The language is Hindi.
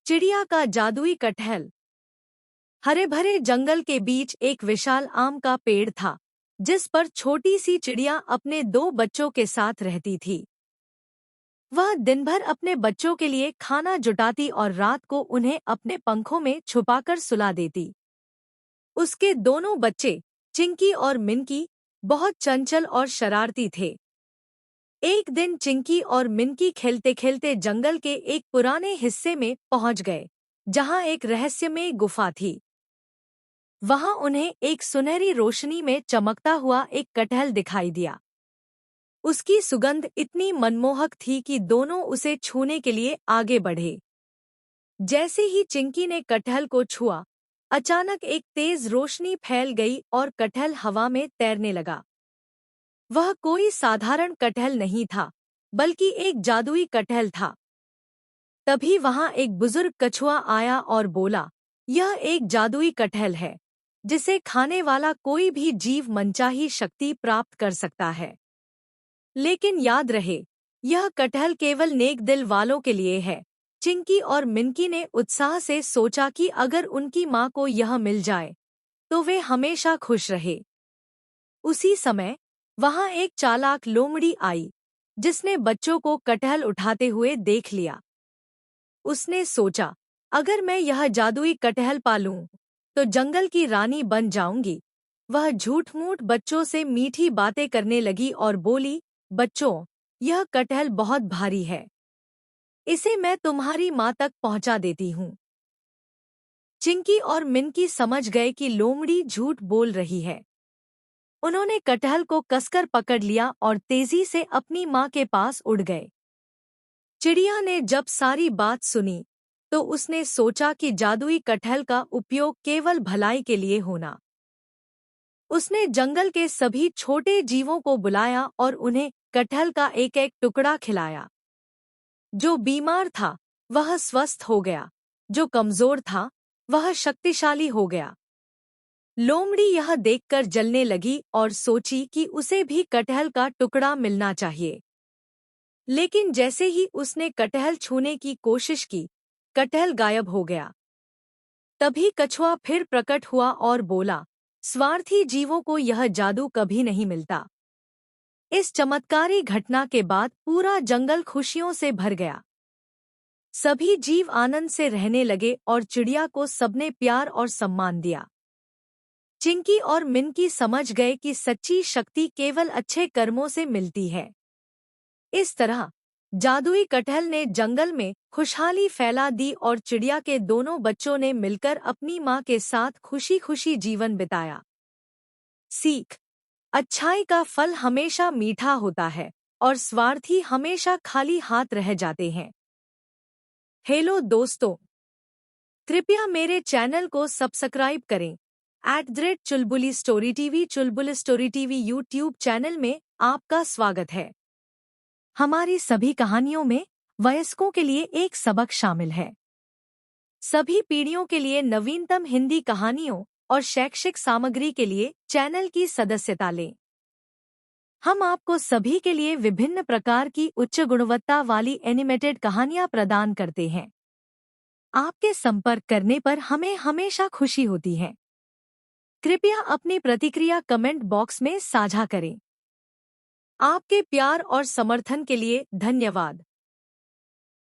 चिड़िया का जादुई कटहल। हरे भरे जंगल के बीच एक विशाल आम का पेड़ था, जिस पर छोटी सी चिड़िया अपने दो बच्चों के साथ रहती थी। वह दिन भर अपने बच्चों के लिए खाना जुटाती और रात को उन्हें अपने पंखों में छुपाकर सुला देती। उसके दोनों बच्चे, चिंकी और मिनकी, बहुत चंचल और शरारती थे। एक दिन चिंकी और मिनकी खेलते खेलते जंगल के एक पुराने हिस्से में पहुंच गए, जहां एक रहस्यमय गुफा थी। वहां उन्हें एक सुनहरी रोशनी में चमकता हुआ एक कटहल दिखाई दिया। उसकी सुगंध इतनी मनमोहक थी कि दोनों उसे छूने के लिए आगे बढ़े। जैसे ही चिंकी ने कटहल को छुआ, अचानक एक तेज रोशनी फैल गई और कटहल हवा में तैरने लगा। वह कोई साधारण कटहल नहीं था, बल्कि एक जादुई कटहल था। तभी वहां एक बुजुर्ग कछुआ आया और बोला, यह एक जादुई कटहल है, जिसे खाने वाला कोई भी जीव मनचाही शक्ति प्राप्त कर सकता है। लेकिन याद रहे, यह कटहल केवल नेक दिल वालों के लिए है। चिंकी और मिनकी ने उत्साह से सोचा कि अगर उनकी माँ को यह मिल जाए, तो वे हमेशा खुश रहे। उसी समय वहां एक चालाक लोमड़ी आई, जिसने बच्चों को कटहल उठाते हुए देख लिया। उसने सोचा, अगर मैं यह जादुई कटहल पालूं, तो जंगल की रानी बन जाऊंगी। वह झूठ-मूठ बच्चों से मीठी बातें करने लगी और बोली, बच्चों, यह कटहल बहुत भारी है। इसे मैं तुम्हारी माँ तक पहुंचा देती हूँ। चिंकी और मिनकी समझ गए कि लोमड़ी झूठ बोल रही है। उन्होंने कटहल को कसकर पकड़ लिया और तेजी से अपनी माँ के पास उड़ गए। चिड़िया ने जब सारी बात सुनी, तो उसने सोचा कि जादुई कटहल का उपयोग केवल भलाई के लिए होना। उसने जंगल के सभी छोटे जीवों को बुलाया और उन्हें कटहल का एक एक टुकड़ा खिलाया। जो बीमार था, वह स्वस्थ हो गया। जो कमजोर था, वह शक्तिशाली हो गया। लोमड़ी यह देखकर जलने लगी और सोची कि उसे भी कटहल का टुकड़ा मिलना चाहिए। लेकिन जैसे ही उसने कटहल छूने की कोशिश की, कटहल गायब हो गया। तभी कछुआ फिर प्रकट हुआ और बोला, स्वार्थी जीवों को यह जादू कभी नहीं मिलता। इस चमत्कारी घटना के बाद पूरा जंगल खुशियों से भर गया। सभी जीव आनंद से रहने लगे और चिड़िया को सबने प्यार और सम्मान दिया। चिंकी और मिनकी समझ गए कि सच्ची शक्ति केवल अच्छे कर्मों से मिलती है। इस तरह जादुई कटहल ने जंगल में खुशहाली फैला दी और चिड़िया के दोनों बच्चों ने मिलकर अपनी माँ के साथ खुशी खुशी जीवन बिताया। सीख: अच्छाई का फल हमेशा मीठा होता है और स्वार्थी हमेशा खाली हाथ रह जाते हैं। हेलो दोस्तों, कृपया मेरे चैनल को सब्सक्राइब करें। @चुलबुली स्टोरी टीवी चुलबुल स्टोरी टीवी यूट्यूब चैनल में आपका स्वागत है। हमारी सभी कहानियों में वयस्कों के लिए एक सबक शामिल है। सभी पीढ़ियों के लिए नवीनतम हिंदी कहानियों और शैक्षिक सामग्री के लिए चैनल की सदस्यता लें। हम आपको सभी के लिए विभिन्न प्रकार की उच्च गुणवत्ता वाली एनिमेटेड कहानियां प्रदान करते हैं। आपके संपर्क करने पर हमें हमेशा खुशी होती है। कृपया अपनी प्रतिक्रिया कमेंट बॉक्स में साझा करें। आपके प्यार और समर्थन के लिए धन्यवाद।